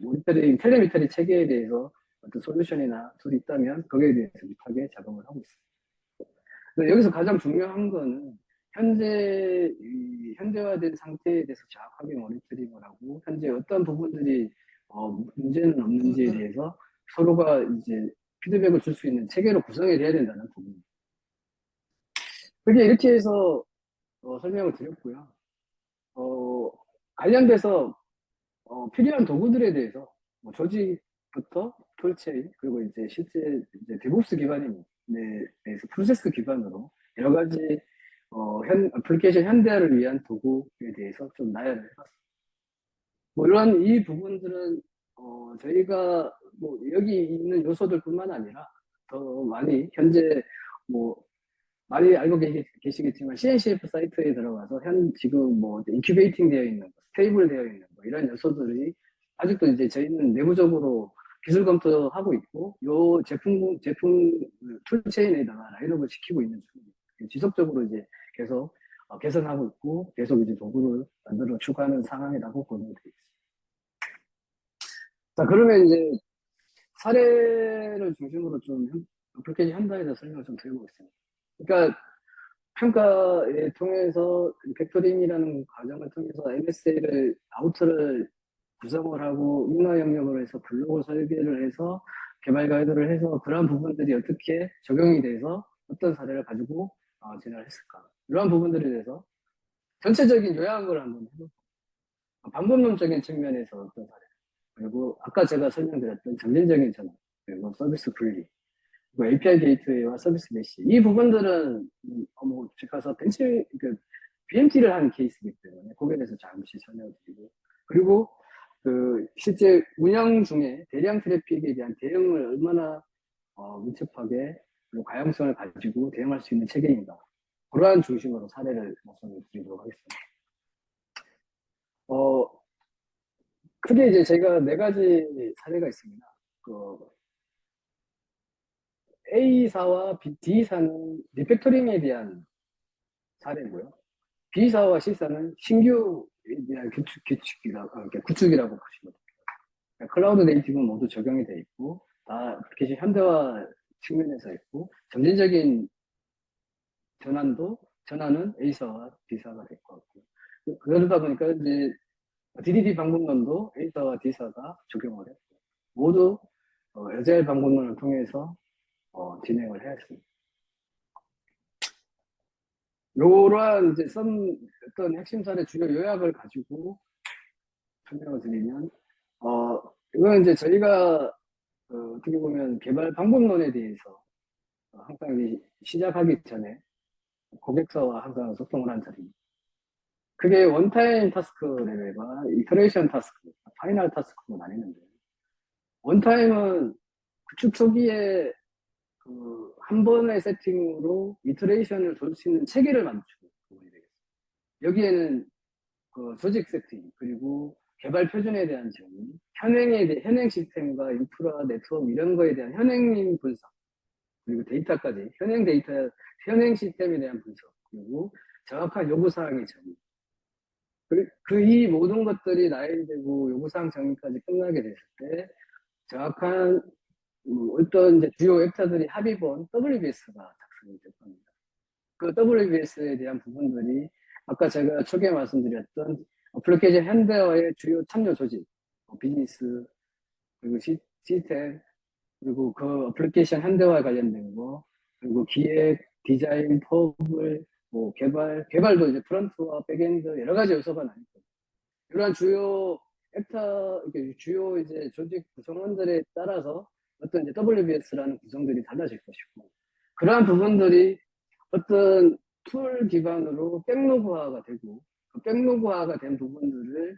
모니터링 텔레미터리 체계에 대해서 어떤 솔루션이나 툴이 있다면 거기에 대해서 급하게 작업을 하고 있습니다. 근데 여기서 가장 중요한 거는 현재 이 현대화된 상태에 대해서 정확하게 모니터링을 하고 현재 어떤 부분들이 문제는 없는지에 대해서 서로가 이제 피드백을 줄 수 있는 체계로 구성이 돼야 된다는 부분입니다. 그게 이렇게 해서 설명을 드렸고요. 관련돼서 필요한 도구들에 대해서 뭐 조직부터 톨체인 그리고 이제 실제 이제 데브옵스 기반에 대해서 프로세스 기반으로 여러 가지 애플리케이션 현대화를 위한 도구에 대해서 좀 나열을 해봤습니다. 뭐 이런 이 부분들은 저희가 뭐 여기 있는 요소들뿐만 아니라 더 많이 현재 뭐 많이 알고 계시겠지만 CNCF 사이트에 들어가서 지금 뭐 인큐베이팅 되어 있는 스테이블 되어 있는 뭐 이런 요소들이 아직도 이제 저희는 내부적으로 기술 검토하고 있고 요 제품 툴체인에다가 라인업을 시키고 있는 중입니다. 지속적으로 이제 계속 개선하고 있고 계속 이제 도구를 만들어 추가하는 상황이라고 보면 되겠습니다. 자, 그러면 이제 사례를 중심으로 좀 애플리케이션 현장에서 설명을 좀 드려보겠습니다. 그러니까 평가에 통해서 팩토링이라는 과정을 통해서 MSA를 아우터를 구성을 하고 인화 영역을 해서 블록을 설계를 해서 개발 가이드를 해서 그러한 부분들이 어떻게 적용이 돼서 어떤 사례를 가지고 진행을 했을까 이러한 부분들에 대해서 전체적인 요약을 한번 해볼게요. 방법론적인 측면에서 어떤 사례 그리고 아까 제가 설명드렸던 점진적인 전환 그리고 서비스 분리 그리고 API 게이트웨이와 서비스 메시 이 부분들은 뭐 가서 BMT를 하는 케이스이기 때문에 거기에 대해서 잠시 설명드리고 그리고 그 실제 운영 중에 대량 트래픽에 대한 대응을 얼마나 밀접하게 그리고 가용성을 가지고 대응할 수 있는 체계인가 그러한 중심으로 사례를 말씀을 드리도록 하겠습니다. 크게 이제 제가 네 가지 사례가 있습니다. 그 A사와 D사는 리팩토링에 대한 사례고요. B사와 C사는 신규에 대한 구축이라고 보시면 됩니다. 클라우드 네이티브는 모두 적용이 되어 있고, 다 애플리케이션 현대화 측면에서 있고, 점진적인 전환은 A사와 B사가 될 것 같고요. 그러다 보니까 이제 DDD 방법론도 A사와 D사가 적용을 했고, 모두 에자일 방법론을 통해서 진행을 해왔습니다. 이러한 이제 어떤 핵심 사례 주요 요약을 가지고 설명을 드리면, 이거는 이제 저희가 어떻게 보면 개발 방법론에 대해서 항상 시작하기 전에 고객사와 항상 소통을 한 자리입니다. 그게 원타임 타스크 레벨과 이터레이션 타스크, 파이널 타스크로 나뉘는데, 원타임은 구축 초기에 한 번의 세팅으로 이터레이션을 돌 수 있는 체계를 만드는 부분이 되겠습니다. 여기에는 조직 세팅, 그리고 개발 표준에 대한 정의, 현행 시스템과 인프라, 네트워크 이런 거에 대한 현행 분석, 그리고 데이터까지, 현행 시스템에 대한 분석, 그리고 정확한 요구사항의 정의. 이 모든 것들이 나열되고 요구사항 정의까지 끝나게 됐을 때, 정확한 어떤 이제 주요 웹사들이 합의본 WBS가 작성이 될 겁니다. 그 WBS에 대한 부분들이 아까 제가 초기에 말씀드렸던 애플리케이션 현대화의 주요 참여 조직, 비즈니스, 그리고 시스템, 그리고 그 애플리케이션 현대화 관련된 거, 그리고 기획, 디자인, 퍼블, 뭐 개발도 이제 프론트와 백엔드 여러 가지 요소가 나있고 이러한 주요 주요 이제 조직 구성원들에 따라서 어떤 이제 WBS라는 구성들이 달라질 것이고, 그러한 부분들이 어떤 툴 기반으로 백로그화가 되고, 그 백로그화가 된 부분들을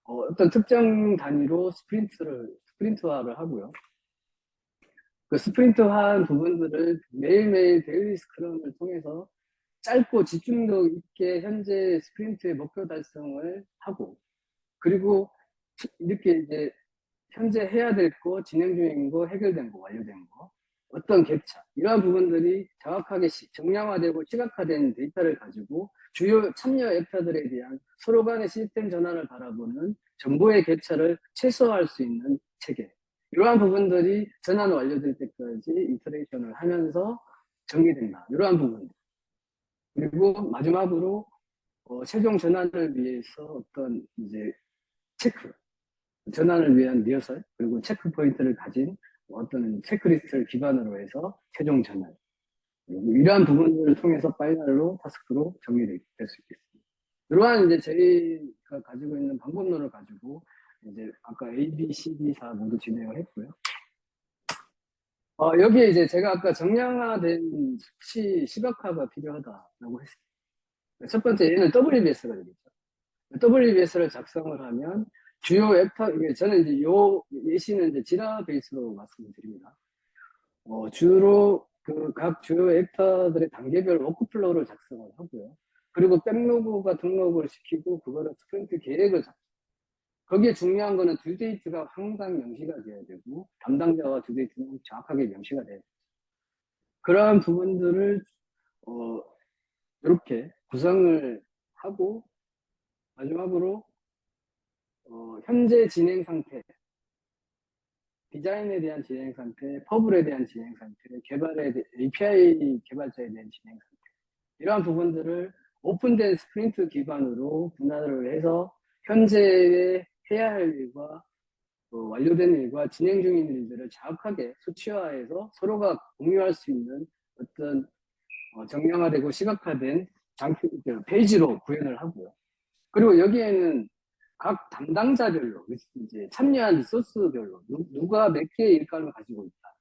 어떤 특정 단위로 스프린트화를 하고요. 그 스프린트화한 부분들을 매일매일 데일리 스크럼을 통해서 짧고 집중력 있게 현재 스프린트의 목표 달성을 하고, 그리고 이렇게 이제 현재 해야 될 거, 진행 중인 거, 해결된 거, 완료된 거, 어떤 격차, 이러한 부분들이 정확하게 정량화되고 시각화된 데이터를 가지고 주요 참여 액터들에 대한 서로 간의 시스템 전환을 바라보는 정보의 격차를 최소화할 수 있는 체계. 이러한 부분들이 전환 완료될 때까지 이터레이션을 하면서 정리된다. 이러한 부분들. 그리고 마지막으로 최종 전환을 위해서 어떤 이제 체크, 전환을 위한 리허설, 그리고 체크 포인트를 가진 어떤 체크리스트를 기반으로 해서 최종 전환. 이러한 부분들을 통해서 파이널로 타스크로 정리될 수 있겠습니다. 이러한 이제 저희가 가지고 있는 방법론을 가지고 이제 아까 A, B, C, D, 4 모두 진행을 했고요. 여기에 이제 제가 아까 정량화된 수치 시각화가 필요하다라고 했습니다. 첫 번째 얘는 WBS가 되겠죠. WBS를 작성을 하면 주요 액터, 저는 이제 요 예시는 이제 지라 베이스로 말씀드립니다. 주로 각 주요 액터들의 단계별 워크플로우를 작성을 하고요. 그리고 백로그가 등록을 시키고 그거를 스프린트 계획을 거기에 중요한 거는 듀데이트가 항상 명시가 돼야 되고 담당자와 듀데이트는 정확하게 명시가 돼야 돼요. 그러한 부분들을 이렇게 구성을 하고 마지막으로 현재 진행 상태, 디자인에 대한 진행 상태, 퍼블에 대한 진행 상태, API 개발자에 대한 진행 상태, 이러한 부분들을 오픈된 스프린트 기반으로 분할을 해서 현재 해야 할 일과 완료된 일과 진행 중인 일들을 정확하게 수치화해서 서로가 공유할 수 있는 어떤 정량화되고 시각화된 페이지로 구현을 하고요. 그리고 여기에는 각 담당자별로 이제 참여한 리소스별로 누가 몇 개의 일감을 가지고 있다.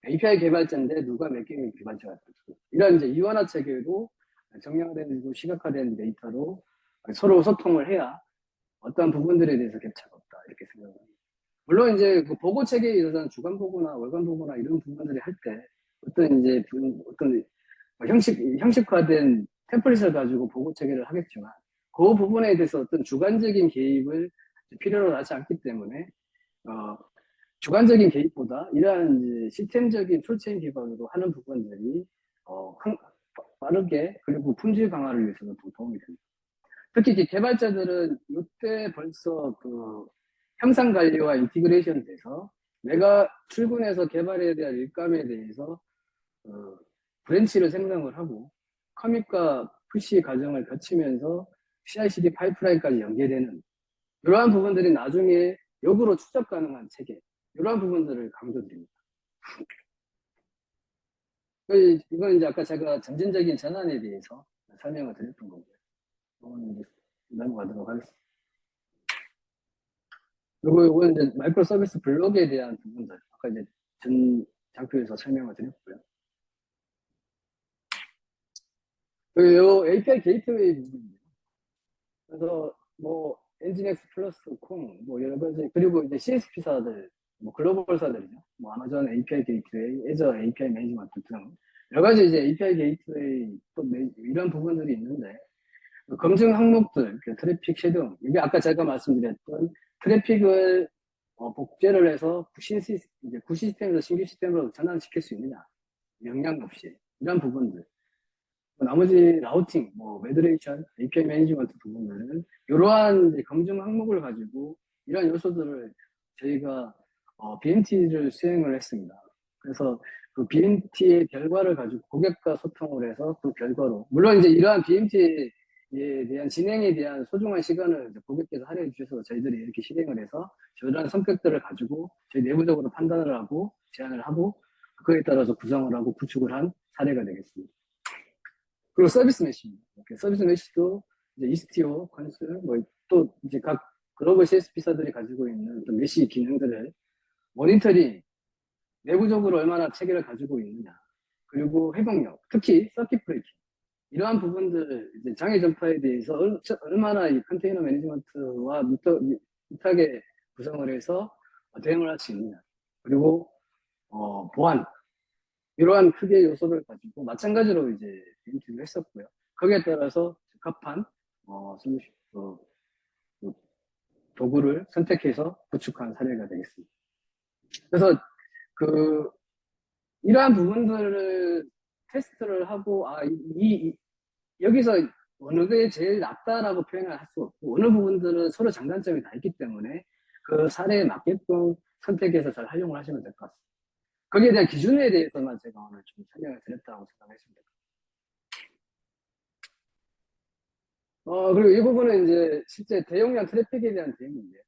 API 개발자인데 누가 몇 개의 개발자가 있다. 이런 이제 이원화 체계로 정량화된 시각화된 데이터로 서로 소통을 해야 어떤 부분들에 대해서 격차가 없다 이렇게 생각합니다. 물론 이제 그 보고 체계에 있어서는 주간 보고나 월간 보고나 이런 부분들이 할 때 어떤 이제 어떤 형식화된 템플릿을 가지고 보고 체계를 하겠지만 그 부분에 대해서 어떤 주관적인 개입을 필요로 하지 않기 때문에 주관적인 개입보다 이러한 이제 시스템적인 툴체인 기반으로 하는 부분들이 빠르게 그리고 품질 강화를 위해서도 도움이 됩니다. 특히 개발자들은 이때 벌써 형상 관리와 인티그레이션 돼서 내가 출근해서 개발해야 될 일감에 대해서 브랜치를 생성을 하고 커밋과 푸시 과정을 거치면서 CI/CD 파이프라인까지 연계되는 이러한 부분들이 나중에 역으로 추적 가능한 체계, 이러한 부분들을 강조드립니다. 이건 이제 아까 제가 점진적인 전환에 대해서 설명을 드렸던 거고요. 이제 넘어가도록 하겠습니다. 그리고 이건 이제 마이크로 서비스 블록에 대한 부분들, 아까 이제 전 장표에서 설명을 드렸고요. 그리고 이 API 게이트웨이 부분입니다. 그래서 뭐 엔진엑스 플러스 콩, 뭐 여러 가지, 그리고 이제 CSP사들, 뭐 글로벌사들이죠. 뭐 아마존 API 게이트웨이, 애저 API 매니지먼트 등 여러 가지 이제 API 게이트웨이 또 이런 부분들이 있는데 검증 항목들, 트래픽 쉐딩, 이게 아까 제가 말씀드렸던 트래픽을 복제를 해서 구 시스템에서 신규 시스템으로 전환시킬 수 있느냐, 영향 없이 이런 부분들. 나머지 라우팅, 메드레이션, API 매니지먼트 부분들은 이러한 검증 항목을 가지고 이러한 요소들을 저희가 BMT를 수행을 했습니다. 그래서 그 BMT의 결과를 가지고 고객과 소통을 해서 그 결과로, 물론 이제 이러한 BMT에 대한 진행에 대한 소중한 시간을 고객께서 할애해 주셔서 저희들이 이렇게 실행을 해서 저러한 성격들을 가지고 저희 내부적으로 판단을 하고 제안을 하고 그에 따라서 구성을 하고 구축을 한 사례가 되겠습니다. 그리고 서비스 메시입니다. 서비스 메시도 이제 이스티오, 컨술, 또 이제 각 글로벌 CSP사들이 가지고 있는 어떤 메시 기능들을 모니터링, 내부적으로 얼마나 체계를 가지고 있느냐, 그리고 회복력, 특히 서킷 브레이킹, 이러한 부분들, 이제 장애 전파에 대해서 얼마나 이 컨테이너 매니지먼트와 미탁에 구성을 해서 대응을 할 수 있느냐, 그리고 보안, 이러한 크게 요소를 가지고 마찬가지로 이제 인트를 했었고요. 거기에 따라서 적합한 도구를 선택해서 구축한 사례가 되겠습니다. 그래서 그 이러한 부분들을 테스트를 하고 여기서 어느 게 제일 낫다라고 표현을 할 수 없고 어느 부분들은 서로 장단점이 다 있기 때문에 그 사례에 맞게끔 선택해서 잘 활용을 하시면 될 것 같습니다. 거기에 대한 기준에 대해서만 제가 오늘 좀 설명을 드렸다고 생각했습니다. 그리고 이 부분은 이제 실제 대용량 트래픽에 대한 대응인데,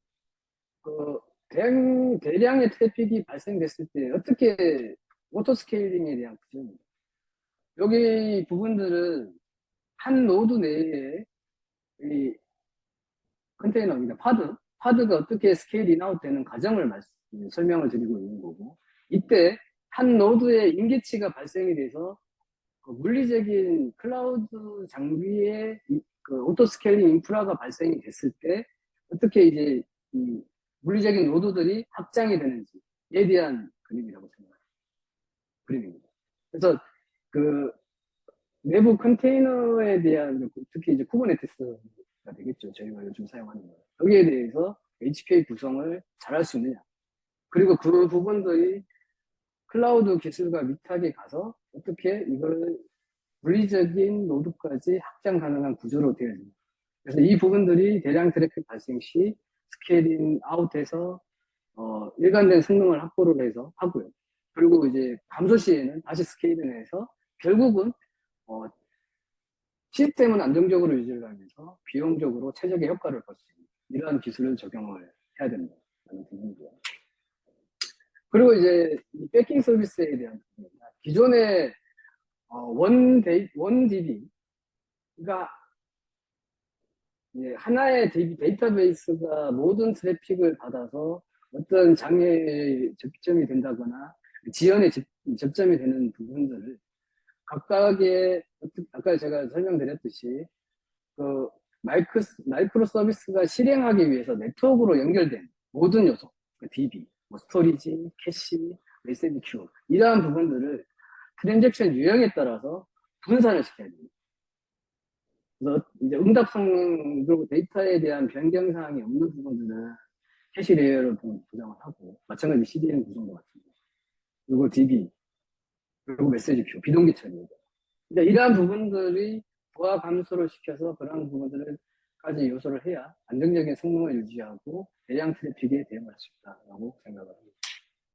그, 대량의 트래픽이 발생됐을 때 어떻게 오토 스케일링에 대한 기준입니다. 여기 부분들은 한 노드 내에 이 컨테이너입니다. 파드가 어떻게 스케일 인아웃 되는 과정을 설명을 드리고 있는 거고, 이때 한 노드의 인계치가 발생이 돼서 그 물리적인 클라우드 장비에 그 오토 스케일링 인프라가 발생이 됐을 때 어떻게 이제 이 물리적인 노드들이 확장이 되는지에 대한 그림이라고 생각합니다. 그림입니다. 그래서 그 내부 컨테이너에 대한 특히 이제 쿠버네티스가 되겠죠. 저희가 요즘 사용하는 거. 여기에 대해서 HK 구성을 잘할 수 있느냐. 그리고 그 부분들이 클라우드 기술과 밑하게 가서 어떻게 이걸 물리적인 노드까지 확장 가능한 구조로 되어 있습니다. 그래서 이 부분들이 대량 트래픽 발생 시 스케일링 아웃해서 일관된 성능을 확보를 해서 하고요. 그리고 이제 감소 시에는 다시 스케일링해서 결국은 시스템은 안정적으로 유지를 하면서 비용적으로 최적의 효과를 볼 수 있는 이러한 기술을 적용을 해야 된다는 부분이고요. 그리고 이제 이 백킹 서비스에 대한 부분입니다. 기존의 원 DB가 하나의 데이터베이스가 모든 트래픽을 받아서 어떤 장애에 접점이 된다거나 지연에 접점이 되는 부분들을 각각의 아까 제가 설명드렸듯이 그 마이크로 서비스가 실행하기 위해서 네트워크로 연결된 모든 요소, 그 DB, 뭐 스토리지, 캐시, 메시지 큐 이러한 부분들을 트랜잭션 유형에 따라서 분산을 시켜야 됩니다. 그래서 이제 응답 성능 그리고 데이터에 대한 변경 사항이 없는 부분들은 캐시 레이어를 보장을 하고 마찬가지 CDN 구성도 같습니다. 그리고 DB 그리고 메시지 큐 비동기 처리입니다. 이제 이러한 부분들이 부하 감소를 시켜서 그러한 부분들을까지 요소를 해야 안정적인 성능을 유지하고 대량 트래픽에 대응할 수 있다고 생각을 합니다.